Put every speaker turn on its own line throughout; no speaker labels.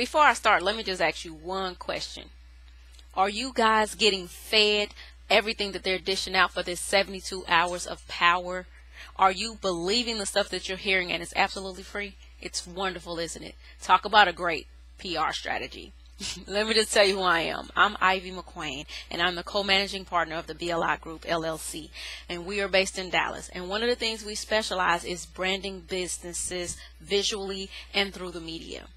Before I start, let me just ask you one question. Are you guys getting fed everything that they're dishing out for this 72 hours of power? Are you believing the stuff that you're hearing and it's absolutely free? It's wonderful, isn't it? Talk about a great PR strategy. Let me just tell you who I am. I'm Ivy McQueen, and I'm the co-managing partner of the BLI Group, LLC, and we are based in Dallas. And one of the things we specialize is branding businesses visually and through the media.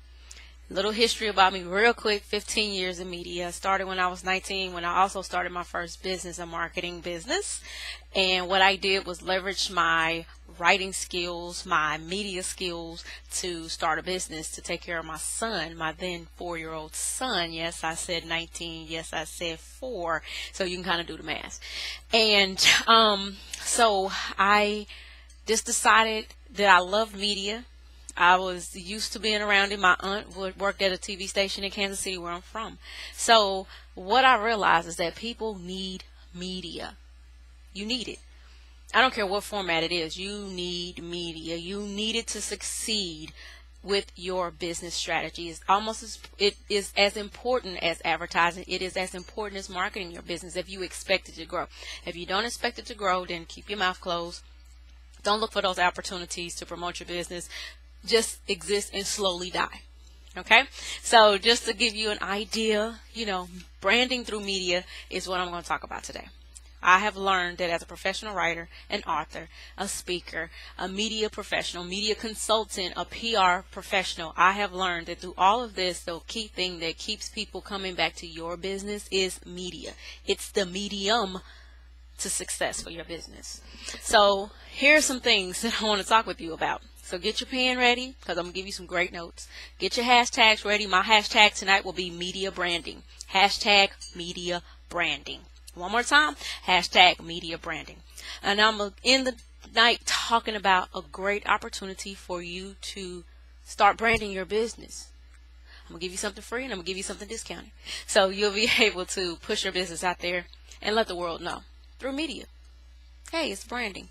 Little history about me real quick. 15 years in media. Started when I was 19, when I also started my first business, a marketing business. And what I did was leverage my writing skills, my media skills to start a business to take care of my son, my then 4-year-old son. Yes, I said 19. Yes, I said 4. So you can kind of do the math. And so I just decided that I love media. I was used to being around it. My aunt worked at a TV station in Kansas City, where I'm from. So what I realized is that people need media. You need it. I don't care what format it is. You need media. You need it to succeed with your business strategy. It is as important as advertising. It is as important as marketing your business if you expect it to grow. If you don't expect it to grow, then keep your mouth closed. Don't look for those opportunities to promote your business. Just exist and slowly die. Okay, so just to give you an idea, branding through media is what I'm going to talk about today. I have learned that as a professional writer, an author, a speaker, a media professional, media consultant, a PR professional, I have learned that through all of this, the key thing that keeps people coming back to your business is media. It's the medium to success for your business. So here's some things that I want to talk with you about. So get your pen ready, because I'm going to give you some great notes. Get your hashtags ready. My hashtag tonight will be media branding. Hashtag media branding. One more time, hashtag media branding. And I'm going to end the night talking about a great opportunity for you to start branding your business. I'm going to give you something free, and I'm going to give you something discounted. So you'll be able to push your business out there and let the world know through media. Hey, it's branding.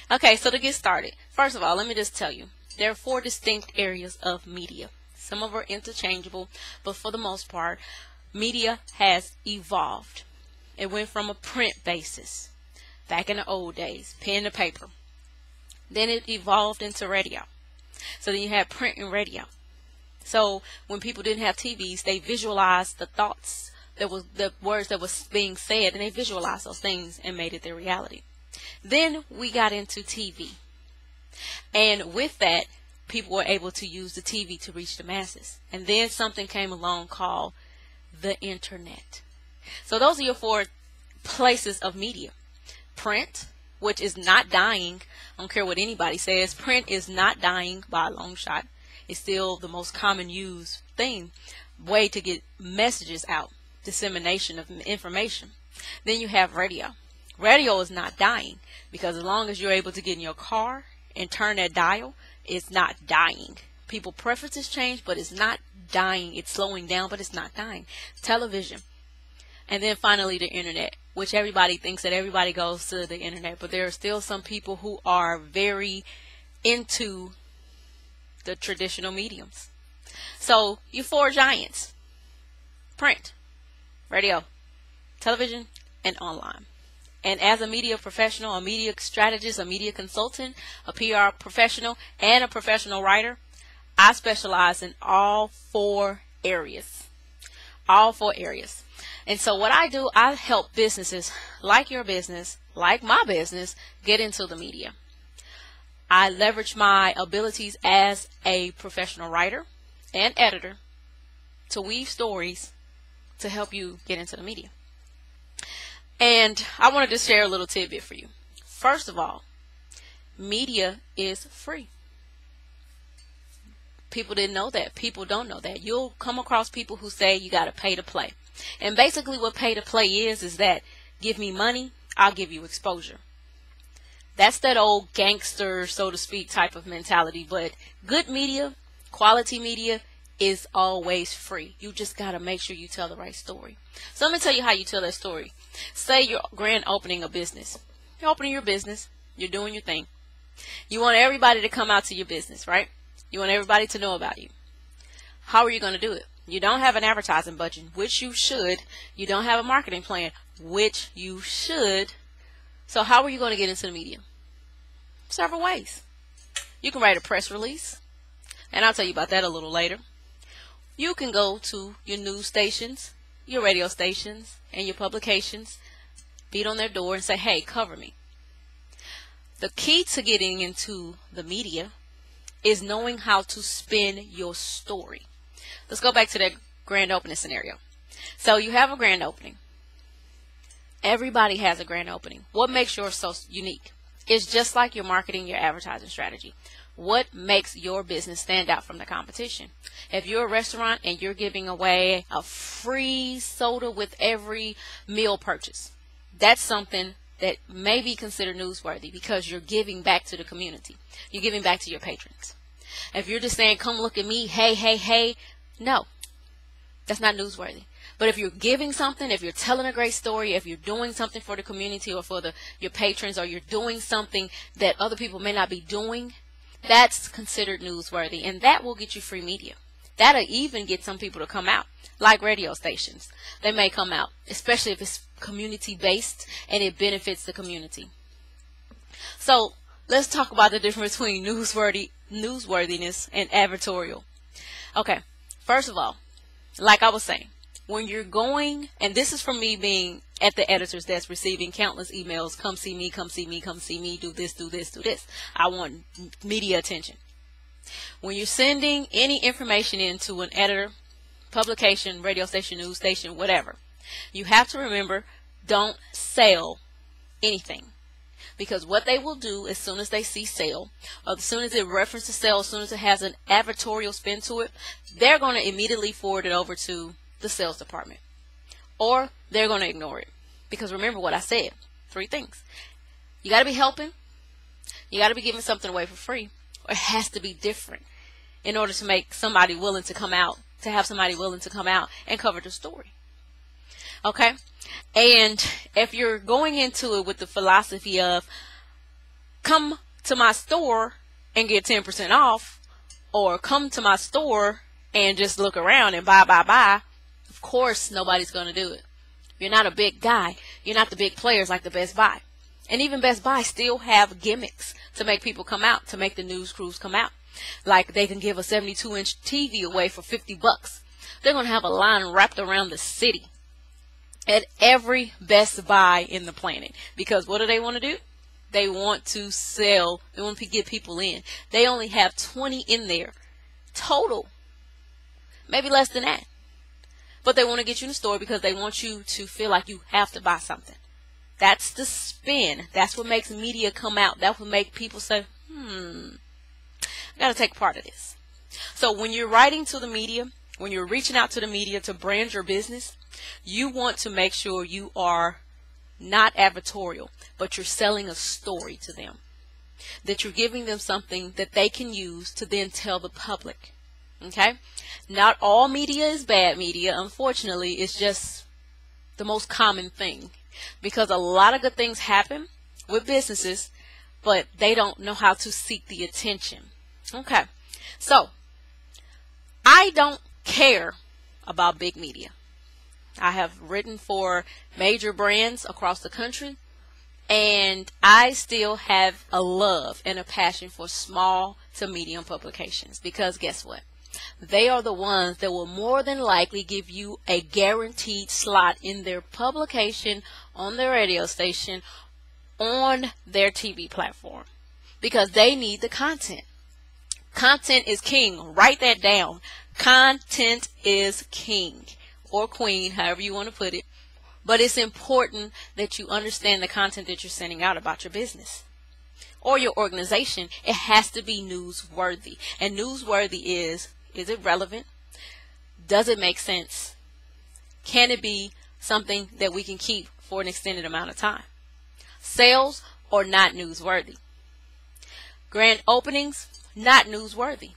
Okay, so to get started, first of all, let me just tell you, there are 4 distinct areas of media. Some of them are interchangeable, but for the most part, media has evolved. It went from a print basis back in the old days, pen to paper. Then it evolved into radio. So then you had print and radio. So when people didn't have TVs, they visualized the thoughts, the words that was being said, and they visualized those things and made it their reality. Then we got into TV, and with that, people were able to use the TV to reach the masses. And then something came along called the internet. So those are your 4 places of media. Print, which is not dying. I don't care what anybody says. Print is not dying by a long shot. It's still the most common used way to get messages out, dissemination of information. Then you have radio. Radio is not dying, because as long as you're able to get in your car and turn that dial, it's not dying. People preferences change, but it's not dying. It's slowing down, but it's not dying. Television. And then finally the internet, which everybody thinks that everybody goes to the internet, but there are still some people who are very into the traditional mediums. So you 4 giants: print, radio, television, and online. And as a media professional, a media strategist, a media consultant, a PR professional, and a professional writer, I specialize in all 4 areas. All 4 areas. And so what I do, I help businesses like your business, like my business, get into the media. I leverage my abilities as a professional writer and editor to weave stories to help you get into the media. And I want to just share a little tidbit for you. First of all, media is free. People didn't know that. People don't know that. You'll come across people who say you got to pay to play. And basically what pay to play is that give me money, I'll give you exposure. That's that old gangster, so to speak, type of mentality. But good media, quality media, is always free. You just got to make sure you tell the right story. So let me tell you how you tell that story. Say you're grand opening a business. You're opening your business. You're doing your thing. You want everybody to come out to your business, right? You want everybody to know about you. How are you going to do it? You don't have an advertising budget, which you should. You don't have a marketing plan, which you should. So how are you going to get into the media? Several ways. You can write a press release, and I'll tell you about that a little later. You can go to your news stations, your radio stations, and your publications, beat on their door and say, hey, cover me. The key to getting into the media is knowing how to spin your story. Let's go back to that grand opening scenario. So you have a grand opening. Everybody has a grand opening. What makes yours so unique? It's just like your marketing, your advertising strategy. What makes your business stand out from the competition? If you're a restaurant and you're giving away a free soda with every meal purchase, that's something that may be considered newsworthy because you're giving back to the community. You're giving back to your patrons. If you're just saying, come look at me, hey, hey, hey, no, that's not newsworthy. But if you're giving something, if you're telling a great story, if you're doing something for the community or for your patrons, or you're doing something that other people may not be doing, that's considered newsworthy, and that will get you free media. That'll even get some people to come out, like radio stations. They may come out, especially if it's community-based and it benefits the community. So let's talk about the difference between newsworthiness and advertorial. Okay, first of all, like I was saying, when you're going, and this is from me being at the editor's desk receiving countless emails, come see me, come see me, come see me, do this, do this, do this. I want media attention. When you're sending any information into an editor, publication, radio station, news station, whatever, you have to remember, don't sell anything. Because what they will do as soon as they see sale, or as soon as it references sale, as soon as it has an advertorial spin to it, they're going to immediately forward it over to the sales department, or they're going to ignore it. Because remember what I said, 3 things. You got to be helping, you got to be giving something away for free, or it has to be different in order to make somebody willing to come out, to have somebody willing to come out and cover the story. Okay? And if you're going into it with the philosophy of come to my store and get 10% off, or come to my store and just look around and buy, of course nobody's going to do it. You're not a big guy. You're not the big players like the Best Buy. And even Best Buy still have gimmicks to make people come out, to make the news crews come out. Like they can give a 72-inch TV away for $50. They're going to have a line wrapped around the city at every Best Buy in the planet. Because what do they want to do? They want to sell. They want to get people in. They only have 20 in there total. Maybe less than that. But they want to get you in the store because they want you to feel like you have to buy something. That's the spin. That's what makes media come out. That's what makes people say, I got to take part of this. So when you're writing to the media, when you're reaching out to the media to brand your business, you want to make sure you are not advertorial, but you're selling a story to them. That you're giving them something that they can use to then tell the public. Okay? Not all media is bad media. Unfortunately, it's just the most common thing. Because a lot of good things happen with businesses, but they don't know how to seek the attention. Okay. So, I don't care about big media. I have written for major brands across the country, and I still have a love and a passion for small to medium publications, because guess what? They are the ones that will more than likely give you a guaranteed slot in their publication, on their radio station, on their TV platform, because they need the content. Content is king. Write that down. Content is king, or queen, however you want to put it. But it's important that you understand the content that you're sending out about your business or your organization. It has to be newsworthy. And newsworthy is it relevant? Does it make sense? Can it be something that we can keep for an extended amount of time? Sales are not newsworthy. Grand openings, not newsworthy.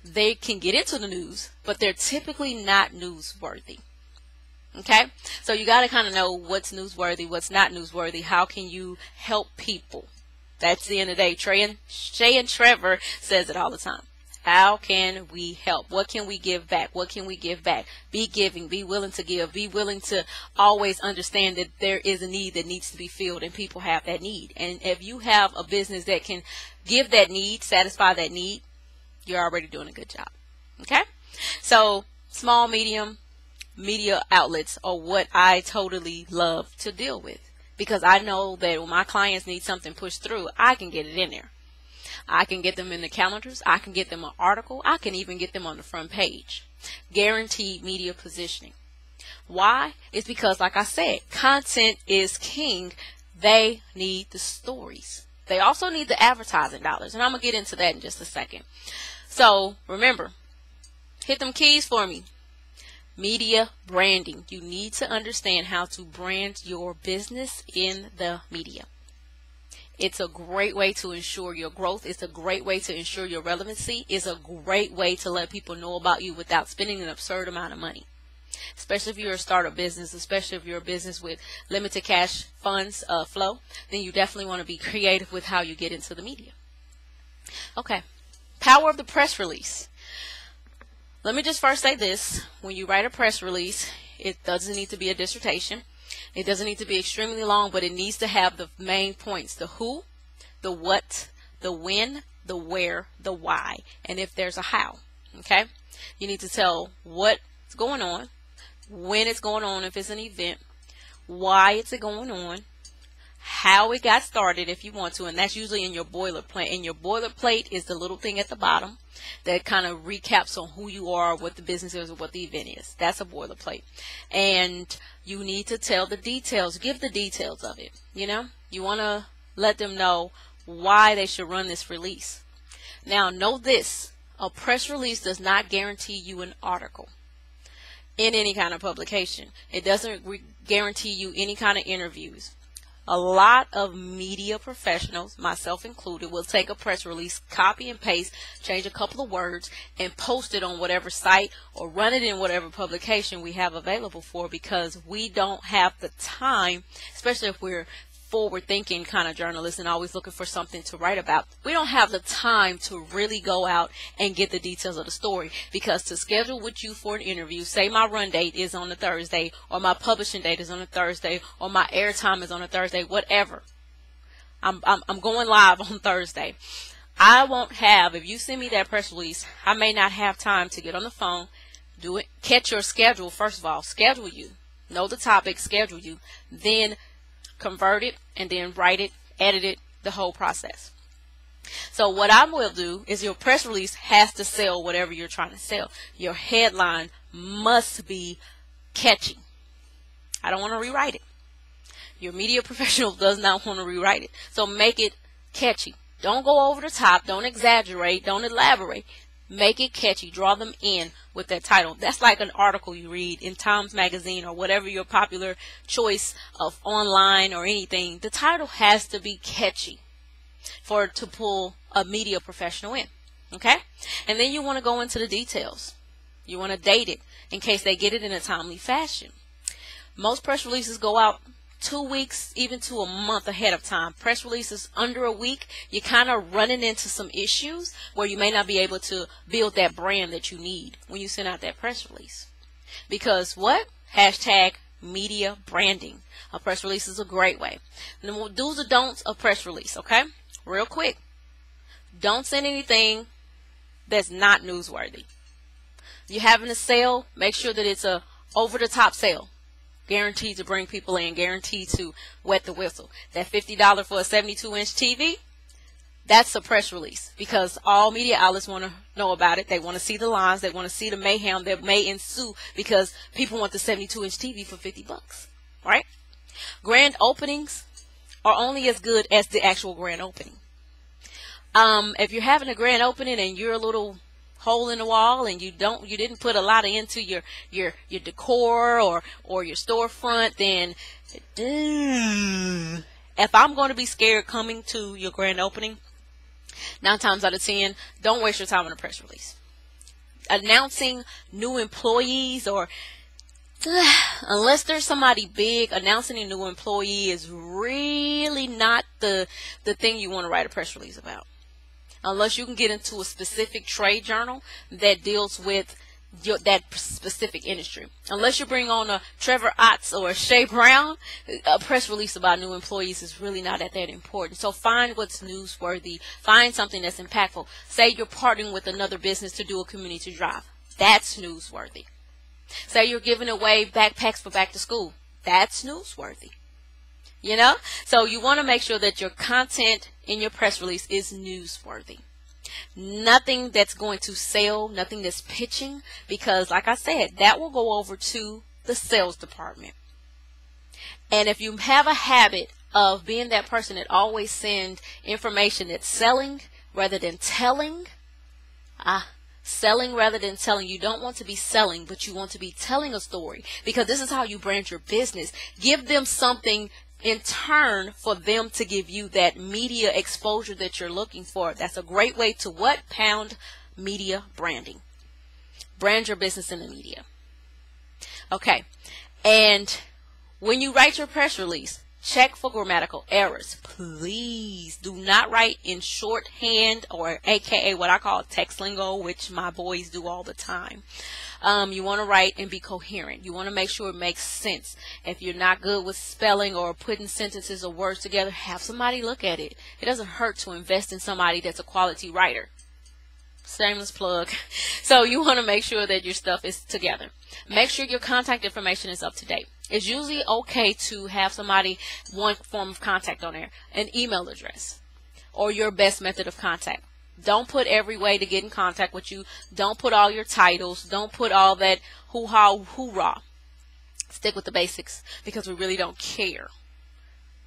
They can get into the news, but they're typically not newsworthy. Okay? So you got to kind of know what's newsworthy, what's not newsworthy. How can you help people? That's the end of the day. CheandTrevor says it all the time. How can we help? What can we give back? What can we give back? Be giving, be willing to give, be willing to always understand that there is a need that needs to be filled and people have that need. And if you have a business that can give that need, satisfy that need, you're already doing a good job. Okay? So small, medium, media outlets are what I totally love to deal with, because I know that when my clients need something pushed through, I can get it in there. I can get them in the calendars. I can get them an article. I can even get them on the front page. Guaranteed media positioning. Why? It's because, like I said, content is king. They need the stories. They also need the advertising dollars, and I'm going to get into that in just a second. So remember, hit them keys for me. Media branding. You need to understand how to brand your business in the media. It's a great way to ensure your growth. It's a great way to ensure your relevancy. It's a great way to let people know about you without spending an absurd amount of money. Especially if you're a startup business, especially if you're a business with limited cash funds flow, then you definitely want to be creative with how you get into the media. Okay, power of the press release. Let me just first say this. When you write a press release, it doesn't need to be a dissertation. It doesn't need to be extremely long, but it needs to have the main points: the who, the what, the when, the where, the why, and if there's a how. Okay? You need to tell what's going on, when it's going on if it's an event, why it's going on, how it got started if you want to, and that's usually in your boilerplate. And your boilerplate is the little thing at the bottom that kind of recaps on who you are, what the business is, or what the event is. That's a boilerplate. And you need to tell the details, give the details of it. You know, you want to let them know why they should run this release. Now, know this: a press release does not guarantee you an article in any kind of publication. It doesn't guarantee you any kind of interviews. A lot of media professionals, myself included, will take a press release, copy and paste, change a couple of words, and post it on whatever site or run it in whatever publication we have available for, because we don't have the time, especially if we're forward-thinking kind of journalists and always looking for something to write about. We don't have the time to really go out and get the details of the story, because to schedule with you for an interview, say my run date is on a Thursday, or my publishing date is on a Thursday, or my airtime is on a Thursday, whatever. I'm going live on Thursday. I won't have, if you send me that press release, I may not have time to get on the phone, do it, catch your schedule. First of all, schedule you, know the topic, schedule you, then convert it, and then write it, edit it, the whole process. So what I will do is, your press release has to sell whatever you're trying to sell. Your headline must be catchy. I don't want to rewrite it. Your media professional does not want to rewrite it. So make it catchy. Don't go over the top. Don't exaggerate. Don't elaborate. Make it catchy. Draw them in with that title. That's like an article you read in Times Magazine or whatever your popular choice of online or anything. The title has to be catchy to pull a media professional in. Okay? And then you want to go into the details. You want to date it in case they get it in a timely fashion. Most press releases go out 2 weeks, even to a month ahead of time. Press releases under a week, you're kind of running into some issues where you may not be able to build that brand that you need when you send out that press release. Because what? Hashtag media branding. A press release is a great way. And the do's or don'ts of press release, okay? Real quick. Don't send anything that's not newsworthy. You're having a sale, make sure that it's a over-the-top sale. Guaranteed to bring people in, guaranteed to wet the whistle. That $50 for a 72-inch TV, that's a press release, because all media outlets want to know about it. They want to see the lines. They want to see the mayhem that may ensue because people want the 72-inch TV for $50, right? Grand openings are only as good as the actual grand opening. If you're having a grand opening and you're a little hole in the wall and you didn't put a lot into your decor or your storefront, then if I'm going to be scared coming to your grand opening, 9 times out of 10, don't waste your time on a press release. Announcing new employees, or unless there's somebody big, announcing a new employee is really not the thing you want to write a press release about. unless you can get into a specific trade journal that deals with that specific industry. Unless you bring on a Trevor Otts or a Shay Brown, a press release about new employees is really not that important. So find what's newsworthy. Find something that's impactful. Say you're partnering with another business to do a community drive. That's newsworthy. Say you're giving away backpacks for back to school. That's newsworthy. You know? So you want to make sure that your content in your press release is newsworthy. Nothing that's going to sell, nothing that's pitching, because like I said, that will go over to the sales department. And if you have a habit of being that person that always send information that's selling rather than telling, selling rather than telling, you don't want to be selling, but you want to be telling a story, because this is how you brand your business. Give them something in turn for them to give you that media exposure that you're looking for. That's a great way to what? Pound media branding. Brand your business in the media. Okay. And when you write your press release, check for grammatical errors. Please do not write in shorthand, or aka what I call text lingo, which my boys do all the time. You want to write and be coherent. You want to make sure it makes sense. If you're not good with spelling or putting sentences or words together, have somebody look at it. It doesn't hurt to invest in somebody that's a quality writer. Shameless plug. So you want to make sure that your stuff is together. Make sure your contact information is up to date. It's usually okay to have somebody, one form of contact on there, an email address, or your best method of contact. Don't put every way to get in contact with you. Don't put all your titles. Don't put all that hoo-ha, hoorah. Stick with the basics, because we really don't care.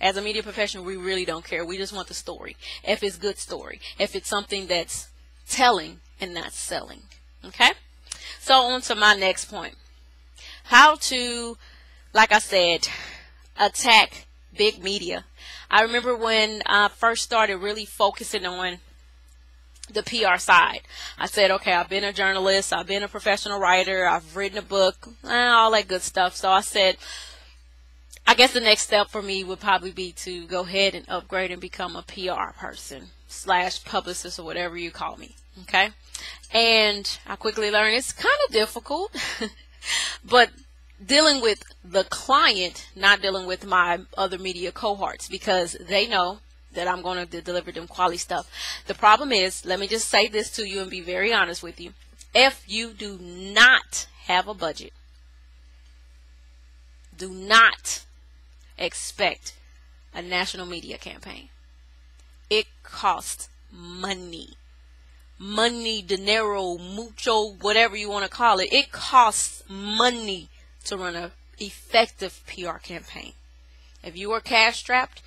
As a media professional, we really don't care. We just want the story. If it's good story. If it's something that's telling and not selling. Okay? So on to my next point. How to, like I said, attack big media. I remember when I first started really focusing on the PR side. I said, okay, I've been a journalist, I've been a professional writer, I've written a book, all that good stuff. So I said, I guess the next step for me would probably be to go ahead and upgrade and become a PR person / publicist, or whatever you call me. Okay. And I quickly learned it's kind of difficult, but dealing with the client, not dealing with my other media cohorts, because they know that I'm going to deliver them quality stuff. The problem is, let me just say this to you and be very honest with you. If you do not have a budget, do not expect a national media campaign. It costs money. Money, dinero, mucho, whatever you want to call it. It costs money to run an effective PR campaign. If you are cash strapped,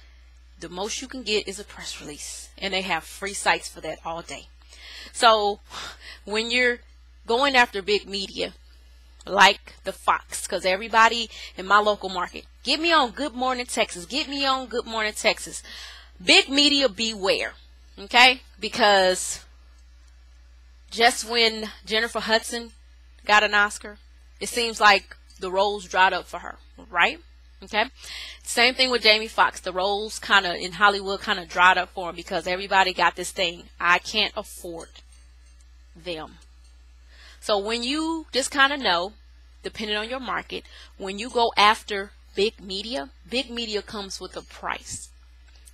the most you can get is a press release, and they have free sites for that all day. So when you're going after big media like the Fox, because everybody in my local market, get me on Good Morning Texas, get me on Good Morning Texas. Big media, beware. Okay? Because just when Jennifer Hudson got an Oscar, it seems like the roles dried up for her, right? Okay. Same thing with Jamie Foxx. The roles kind of in Hollywood kind of dried up for him, because everybody got this thing, I can't afford them. So when you just kind of know, depending on your market, when you go after big media comes with a price.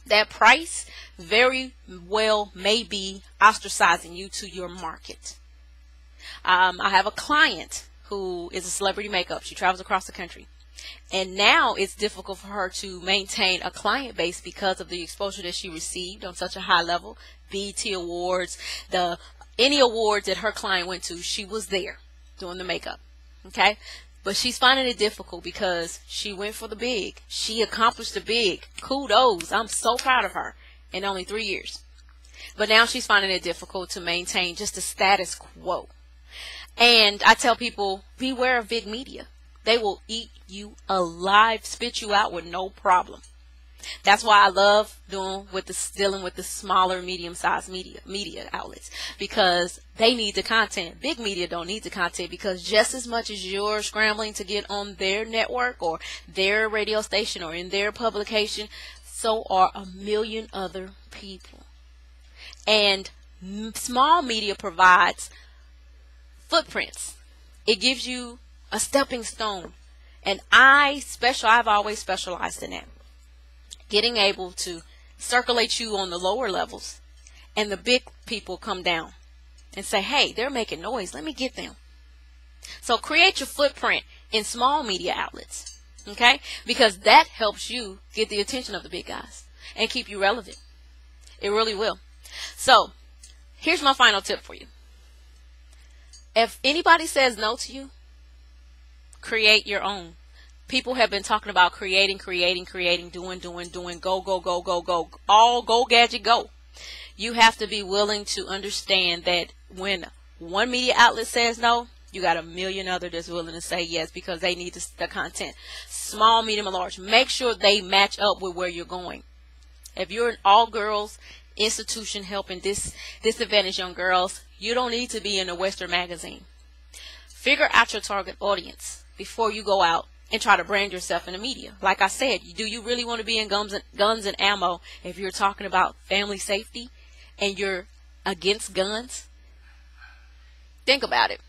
That price very well may be ostracizing you to your market. I have a client who is a celebrity makeup. She travels across the country. And now it's difficult for her to maintain a client base because of the exposure that she received on such a high level. BET Awards, any awards that her client went to, she was there doing the makeup. Okay? But she's finding it difficult because she went for the big. She accomplished the big. Kudos. I'm so proud of her in only 3 years. But now she's finding it difficult to maintain just the status quo. And I tell people, beware of big media. They will eat you alive, spit you out with no problem. That's why I love dealing with the smaller, medium-sized media outlets, because they need the content. Big media don't need the content, because just as much as you're scrambling to get on their network or their radio station or in their publication, so are a million other people. And Small media provides footprints. It gives you a stepping stone. And I've always specialized in that. Getting able to circulate you on the lower levels, and the big people come down and say, hey, they're making noise. Let me get them. So create your footprint in small media outlets. Okay? Because that helps you get the attention of the big guys and keep you relevant. It really will. So here's my final tip for you. If anybody says no to you, create your own. People have been talking about creating, doing, go. All go, gadget, go. You have to be willing to understand that when one media outlet says no, you got a million others that's willing to say yes because they need the content. Small, medium, and large. Make sure they match up with where you're going. If you're an all-girls institution helping disadvantaged young girls, you don't need to be in a Western magazine. Figure out your target audience before you go out and try to brand yourself in the media. Like I said, do you really want to be in guns and ammo if you're talking about family safety and you're against guns? Think about it.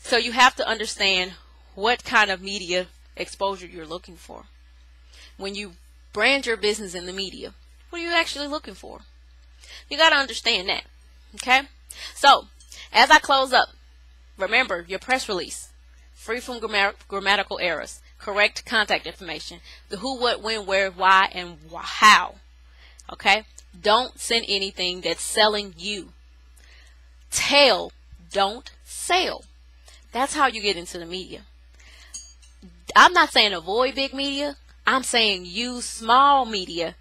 So you have to understand what kind of media exposure you're looking for. When you brand your business in the media, what are you actually looking for? You got to understand that. Okay? So, as I close up, remember your press release, free from grammatical errors, correct contact information, the who, what, when, where, why, and how. Okay? Don't send anything that's selling you. Tell, don't sell. That's how you get into the media. I'm not saying avoid big media. I'm saying use small media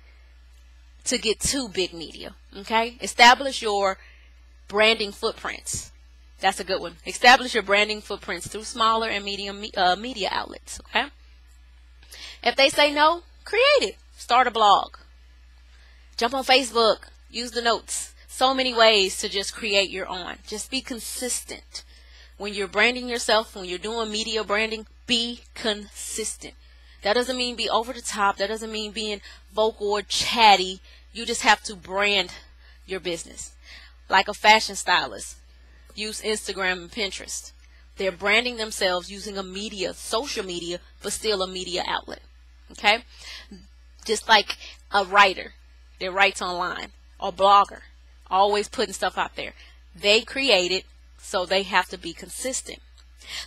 to get to big media. Okay? Establish your branding footprints. That's a good one. Establish your branding footprints through smaller and medium media outlets. Okay? If they say no, create it. Start a blog. Jump on Facebook. Use the notes. So many ways to just create your own. Just be consistent. When you're branding yourself, when you're doing media branding, be consistent. That doesn't mean be over the top. That doesn't mean being vocal or chatty. You just have to brand your business. Like a fashion stylist, use Instagram and Pinterest. They're branding themselves using a media, social media, but still a media outlet. Okay? Just like a writer that writes online, or blogger, always putting stuff out there. They create it, so they have to be consistent.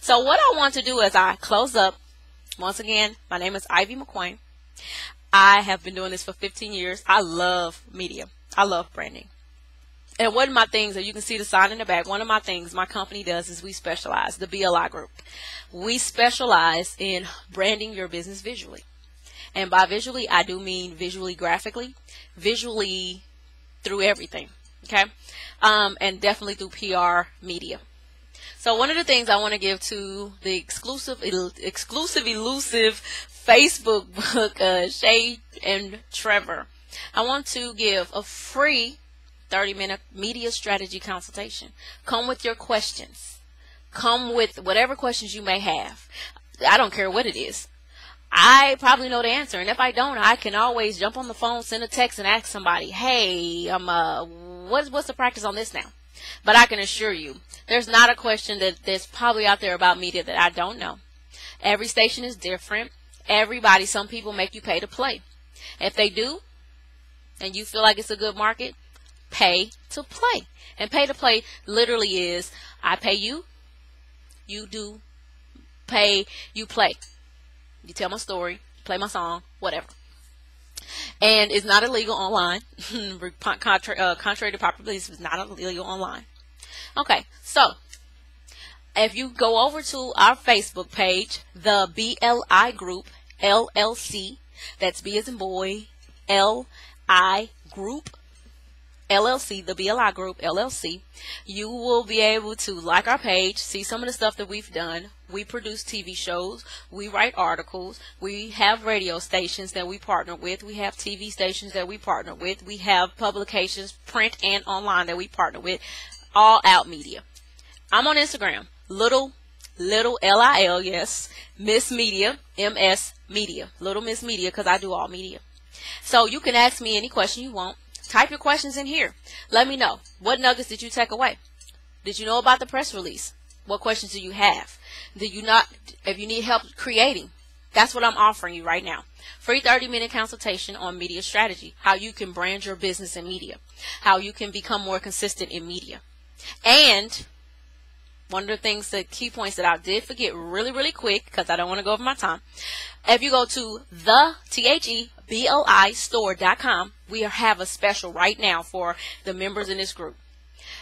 So what I want to do as I close up, once again, my name is Ivy McQueen. I have been doing this for 15 years. I love media. I love branding. And one of my things, that you can see the sign in the back, one of my things my company does is we specialize, the BLI group. We specialize in branding your business visually. And by visually, I do mean visually, graphically, visually through everything. Okay? And definitely through PR media. So one of the things I want to give to the exclusive elusive Facebook book, CheandTrevor, I want to give a free 30-minute media strategy consultation. Come with your questions. Come with whatever questions you may have. I don't care what it is. I probably know the answer, and if I don't, I can always jump on the phone, send a text, and ask somebody, hey, what's the practice on this now? But I can assure you, there's not a question that's probably out there about media that I don't know. Every station is different. Everybody, some people make you pay to play. If they do, and you feel like it's a good market, pay to play. And pay to play literally is, I pay you, you do, pay, you play. You tell my story, play my song, whatever. And it's not illegal online. Contrary to popular belief, it's not illegal online. Okay, so if you go over to our Facebook page, the BLI Group LLC, that's B as in boy, L-I Group LLC, the BLI Group LLC, you will be able to like our page, see some of the stuff that we've done. We produce TV shows, we write articles, we have radio stations that we partner with, we have TV stations that we partner with, we have publications, print and online, that we partner with, all out media. I'm on Instagram, little L-I-L, yes, Miss Media, M-S Media, Little Miss Media, because I do all media. So you can ask me any question you want. Type your questions in here. Let me know. What nuggets did you take away? Did you know about the press release? What questions do you have? Do you not, if you need help creating, that's what I'm offering you right now. Free 30-minute consultation on media strategy, how you can brand your business in media, how you can become more consistent in media. And one of the things, the key points that I did forget really quick, because I don't want to go over my time. If you go to the TheBLI store.com, we have a special right now for the members in this group.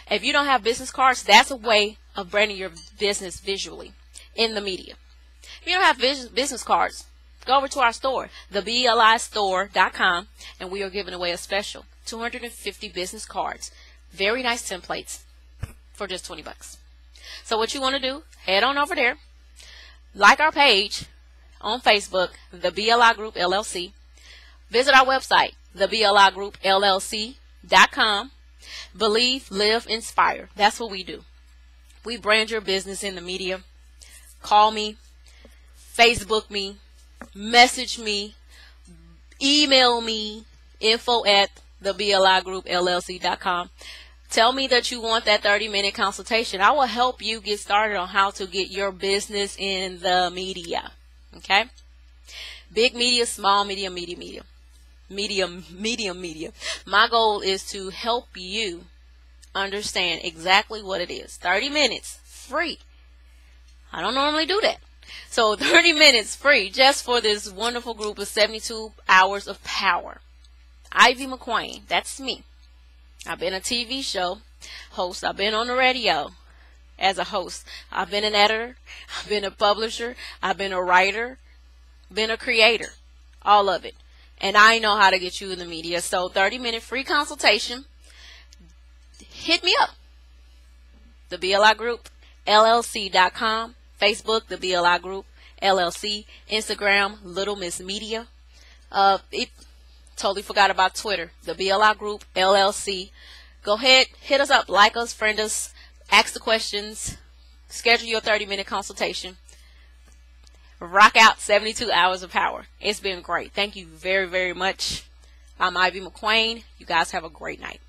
If you don't have business cards, that's a way of branding your business visually in the media. If you don't have business cards, go over to our store, theBLIstore.com, and we are giving away a special 250 business cards. Very nice templates for just 20 bucks. So what you want to do, head on over there, like our page on Facebook, the BLI Group LLC. Visit our website, theBLIGroupLLC.com. Believe, live, inspire. That's what we do. We brand your business in the media. Call me, Facebook me, message me, email me, info@theBLIGroupLLC.com. Tell me that you want that 30-minute consultation. I will help you get started on how to get your business in the media. Okay? Big media, small media, medium media. My goal is to help you understand exactly what it is. 30 minutes, free. I don't normally do that. So 30 minutes free just for this wonderful group of 72 hours of power. Ivy McQueen, that's me. I've been a TV show host. I've been on the radio as a host. I've been an editor. I've been a publisher. I've been a writer. Been a creator. All of it. And I know how to get you in the media. So 30-minute free consultation. Hit me up. The BLI Group, LLC.com. Facebook, The BLI Group, LLC. Instagram, Little Miss Media. Totally forgot about Twitter, The BLI Group, LLC. Go ahead, hit us up, like us, friend us, ask the questions, schedule your 30-minute consultation. Rock out 72 hours of power. It's been great. Thank you very much. I'm Ivy McQueen. You guys have a great night.